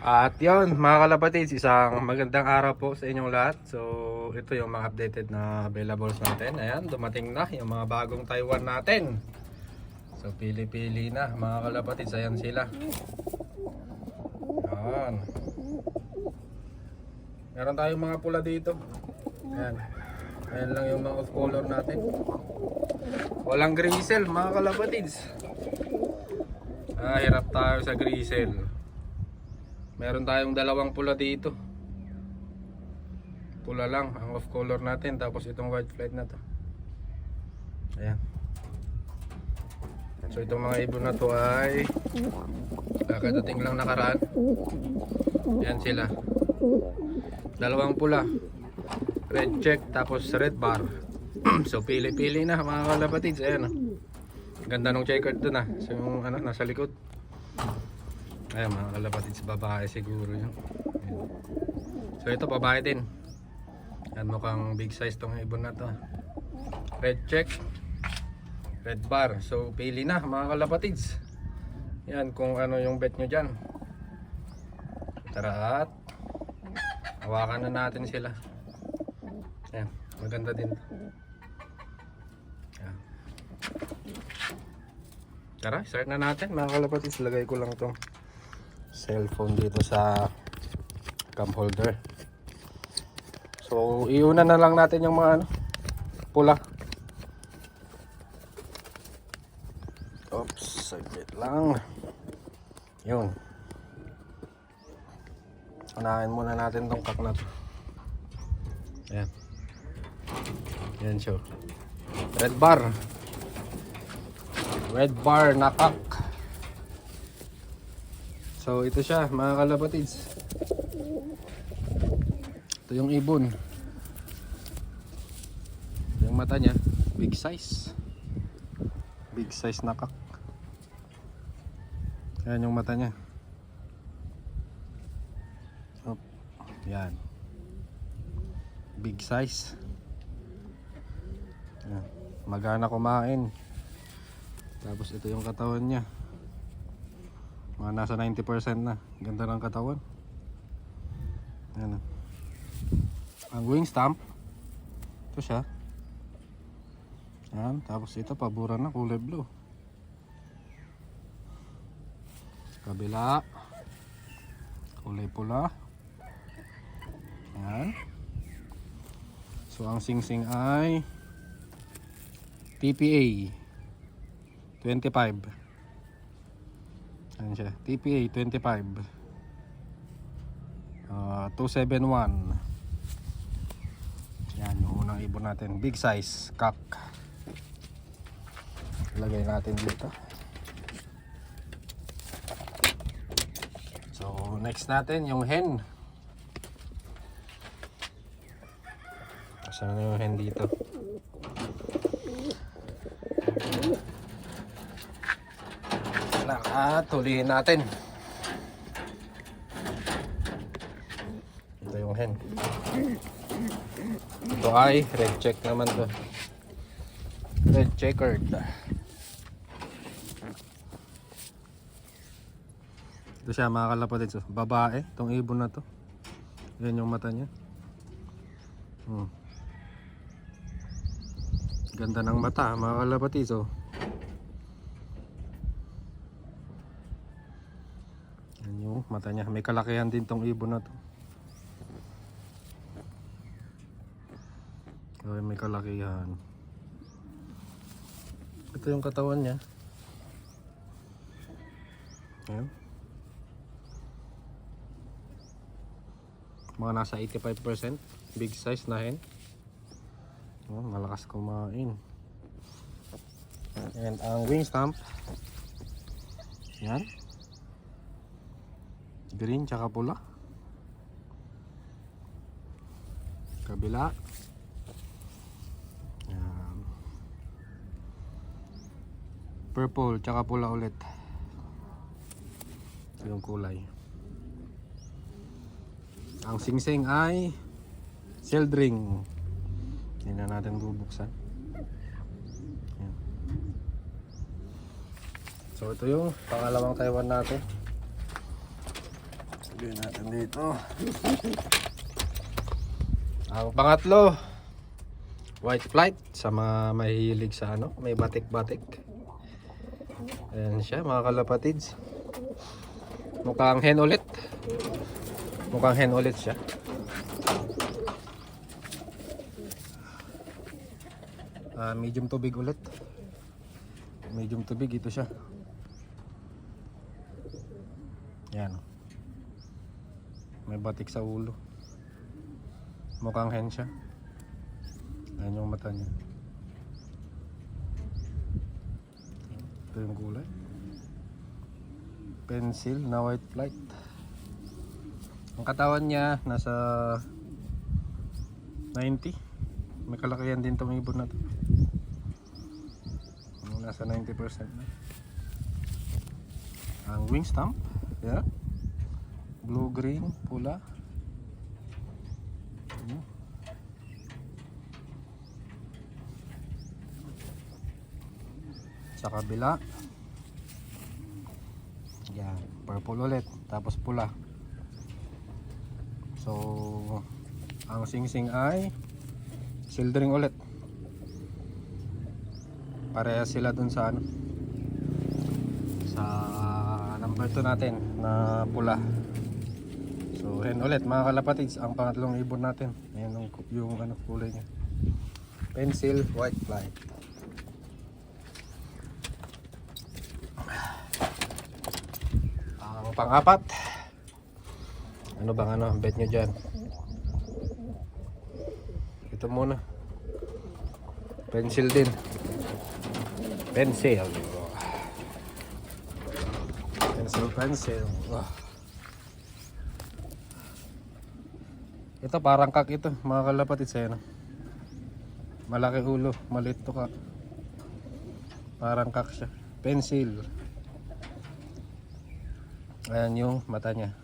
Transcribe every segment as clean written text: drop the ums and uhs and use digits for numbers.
At yun mga kalapatids, isang magandang araw po sa inyong lahat. So ito yung mga updated na availables natin. Ayan, dumating na yung mga bagong Taiwan natin. So pili-pili na mga kalapatids, ayan sila. Ayan. Meron tayong mga pula dito. Ayan. Ayan lang yung mga off color natin. Walang grisel mga kalapatids. Hirap tayo sa grisel. Meron tayong dalawang pula dito. Pula lang ang off color natin, tapos itong white flight na to. Ayan. So itong mga ibon na to ay kakadating lang nakaraan. Ayan sila. Dalawang pula, red check, tapos red bar. So pili-pili na mga kalapatids. Ayan. Ganda nung checkered dun ah. So yung ano, nasa likod. Ayan mga kalapatids, babae siguro yun. Ayan. So ito babae din. Ayan, mukhang big size tong ibon na to. Red check, red bar. So pili na mga kalapatids. Yan kung ano yung bet nyo dyan. Tara at hawakan na natin sila. Ayan, maganda din. Ayan. Tara, start na natin mga kalapatids. Lagay ko lang tong cellphone dito sa cam holder. So iuna na lang natin yung mga ano, pula. Oops, saglit lang. Yun. Unahin muna natin tong kak na to. Ayan. Yan siya. Red bar. Red bar na kak. So ito siya mga kalapatids. Ito yung ibon. Yung mata niya big size. Big size na kak. Yan yung mata niya. Oh, yan. Big size. Yan. Magana kumain. Tapos ito yung katawan niya. Mga nasa 90% na. Ganda ng katawan. Ayan. Ang wing stamp. Ito siya. Ayan. Tapos ito pabura na, kulay blue. Kabila. Kulay pula. Ayan. So ang singsing ay TPA 25. Ayan siya, TPA 25 271. Yan yung unang ibon natin, big size kak. Ilagay natin dito. So next natin yung hen. Asan na yung hen dito? At hulihin natin. Ito yung hen. Ito ay red check naman to. Red checkered. Ito siya mga kalapatids. Babae. Itong ibon na to. Yan yung mata niya. Ganda ng mata mga kalapatids. Mata niya, may kalakihan din tong ibon na to. Okay, may kalakihan. Ito yung katawan niya. Ayan. Mga nasa 85%. Big size na hen. Malakas kumain. And ang wing stamp. Yan. Green tsaka pula. Kabila. Yan. Purple tsaka pula ulit. Ito yung kulay. Ang singsing ay sealed ring. Hindi na natin bubuksan. Yan. So ito yung pangalawang Taiwan natin. Lagyan natin dito. Ang pangatlo, white flight sa mga mahilig sa ano, may batik-batik. Ayan siya mga kalapatids. Mukhang hen ulit. Mukhang hen ulit siya. Medium tubig ulit. Medium tubig ito siya. Yan. May batik sa ulo. Mukhang hen siya. Ayan yung mata niya. Ito yung kulay. Pencil na white flight. Ang katawan niya nasa 90. May kalakihan din itong ibon na to. Nasa 90% na. Ang wing stump, yeah. Blue, green, pula. Sa kabila, yan, purple ulit, tapos pula. So, ang singsing ay silvering ulit. Parehas sila dun sa ano, sa number 2 natin na pula. So hen ulit mga kalapatids, ang pangatlong ibon natin. Ayan yung ano, kulay niya, pencil white flight. Ang pang-apat, ano bang ano ang bet nyo dyan? Ito muna, pencil din. Pencil. Pencil. Ito parang kak ito, mga kalapatid sa'yo. Malaki ulo, maliit to ka. Parang kak siya. Pencil. Ayan yung mata niya.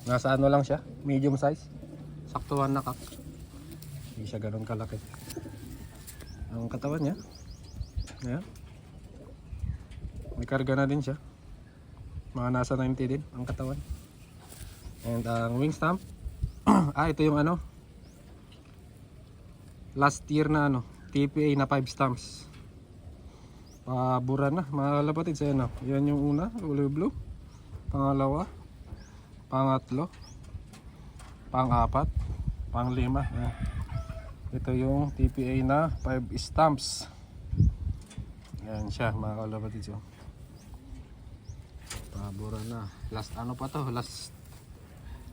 Nasa ano lang siya, medium size. Saktuhan na kak. Hindi siya ganun kalaki. Ang katawan niya, ayan, may karga na din siya. Mga nasa 90 din ang katawan. And ang wing stump, ito yung ano, last year na ano, TPA na 5 stumps. Pabura na mga kalapatid sa ano. Yan yung una, kulay blue. Pangalawa, pangatlo, pang-apat, pang-lima. Ayan. Ito yung TPA na 5 stamps. Yan siya mga kalapatid. So, pabura na. Last ano pa to? Last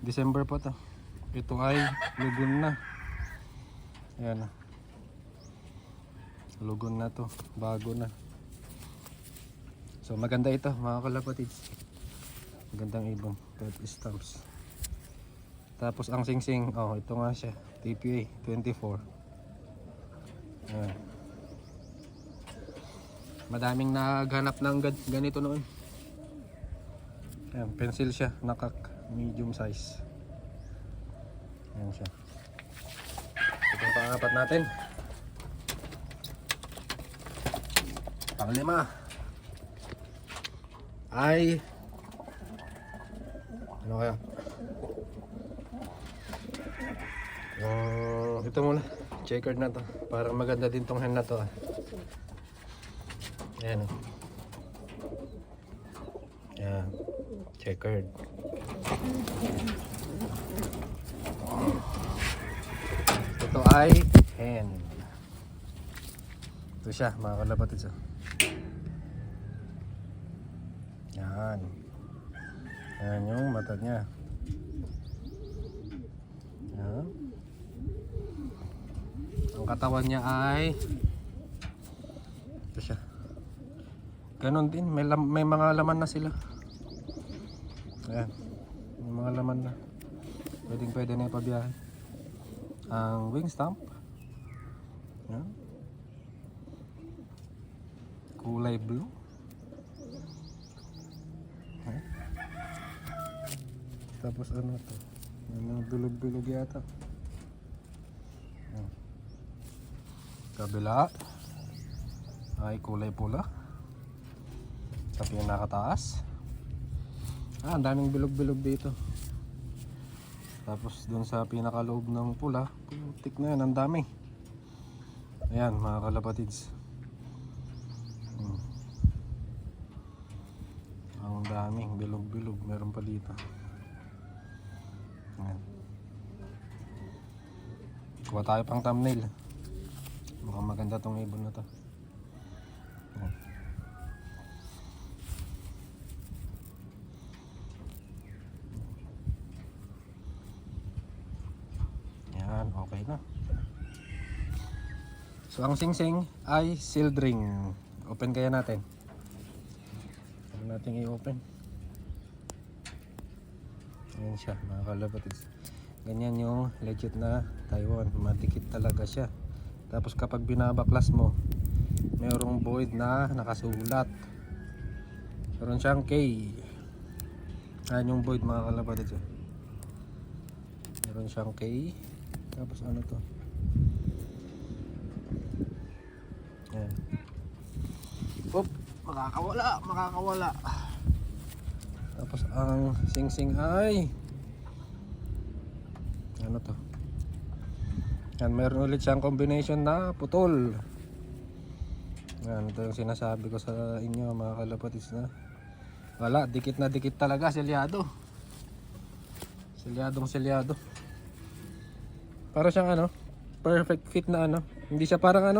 December pa to. Ito ay lugon na. Yan. Lugon na to. Bago na. So maganda ito mga kalapatid. Magandang ibon. 5 stamps. Tapos ang singsing, oh ito nga siya, TPA 24. Ayan. Madaming naghanap ng ganito noon. Ayan, pencil siya, nakak, medium size. Ayan siya. Ito yung pang-apat natin. Pang-lima ay ano kaya? Ito muna, checkered na to. Parang maganda din tong hen na to. Ayan. Ayan. Checkered. Ito ay hen. Ito siya mga kalapatid. Yan. Yan yung mata niya. Yan. Ang katawan niya ay ito siya. Ganon din, may mga laman na sila. Ayan. May mga laman na. Pwede na ipabiyahe. Ang wing stump. Ayan. Kulay blue. Ayan. Tapos ano to? May mga dulog-dulog yata. Ayan. Kabila ay kulay pula. Sa pinakataas. Ang daming bilog-bilog dito. Tapos dun sa pinakaloob ng pula, putik na yan, ang dami. Ayan mga kalapatids. Ang daming bilog-bilog, meron pa dito. Ayan. Kuha tayo pang thumbnail. Mukhang maganda tong ibon na to. Ayan. Yan, okay na. So ang singsing ay sealed ring. Open kaya natin. Ano natin i-open? Ayan siya mga kalapatids. Ganyan yung legit na Taiwan. Madikit talaga siya. Tapos kapag binabaklas mo, mayroong void na nakasulat. Meron siyang K. Ayan yung void mga kalapatids. Meron siyang K. Tapos ano to? Ayan. Oop, makakawala. Tapos ang singsing ay ano to? Yan, meron ulit siyang combination na putol. Yan, ito yung sinasabi ko sa inyo mga kalapatids na wala, dikit na dikit talaga, selyado. Selyado. Para siyang ano, perfect fit na ano. Hindi siya parang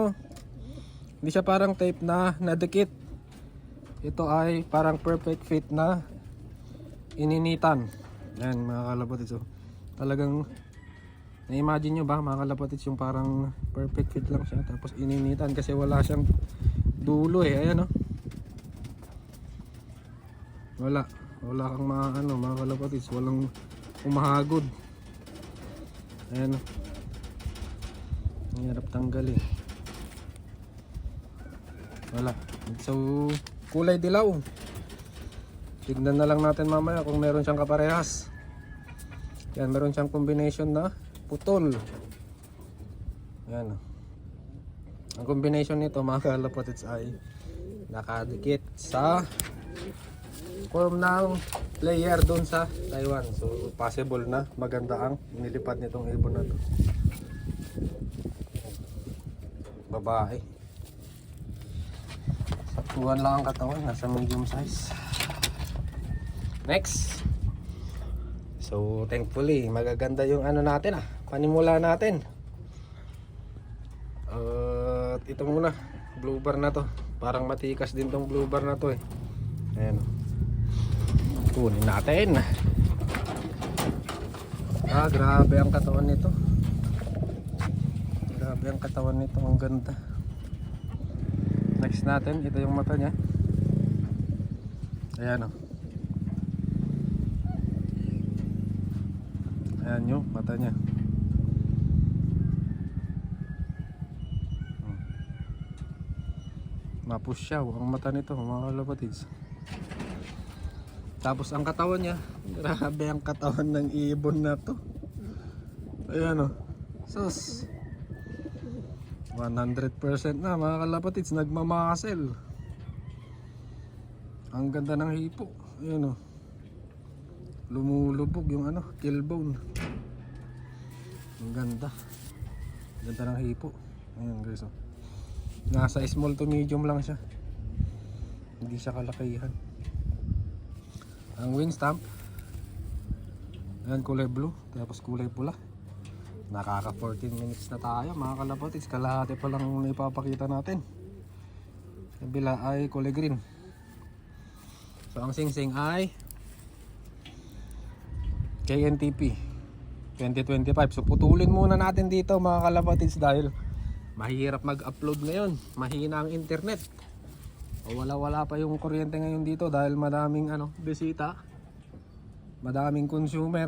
tape na nadikit. Ito ay parang perfect fit na ininitan. Yan mga kalapatids. So, talagang na-imagine nyo ba mga kalapatids yung parang perfect fit lang siya. Tapos ininitan kasi wala siyang dulo eh. Ayan o. Wala kang mga kalapatids. Walang umahagod. Ayan o. Ang hirap tanggalin. Wala. So kulay dilaw. Tignan na lang natin mamaya kung meron siyang kaparehas. Yan, meron siyang combination na putol. Yan. Ang combination nito mga kalapatids ay nakadikit sa form ng player doon sa Taiwan. So possible na maganda ang nilipad nitong ibon na to. Babae. Tuwan lang ang katawan, nasa medium size. Next. So thankfully magaganda yung ano natin panimula natin. Ito muna, blue bar na to. Parang matikas din tong blue bar na to eh. Ayan. Kunin natin. Grabe ang katawan nito. Grabe ang katawan nito, ang ganda. Next natin, ito yung mata niya. Ayan o. Ayan yung mata niya. Mapusyaw ang mata nito mga kalapatids. Tapos ang katawan niya, grabe ang katawan ng ibon na to. Ayan o. Sus. 100% na mga kalapatids, nagmamasel. Ang ganda ng hipo. Ayan o. Lumulubog yung tailbone. Ang ganda. Ganda ng hipo. Ayan guys o. Nasa small to medium lang siya. Hindi siya kalakihan. Ang wing stamp. Ayan, kulay blue. Tapos kulay pula. Nakaka 14 minutes na tayo mga kalapatids. Kalahati pa lang ipapakita natin. Kabila ay kulay green. So ang singsing ay KNTP 2025. So putulin muna natin dito mga kalapatids dahil mahirap mag-upload ngayon. Mahina ang internet. O wala pa yung kuryente ngayon dito dahil madaming bisita. Madaming consumer.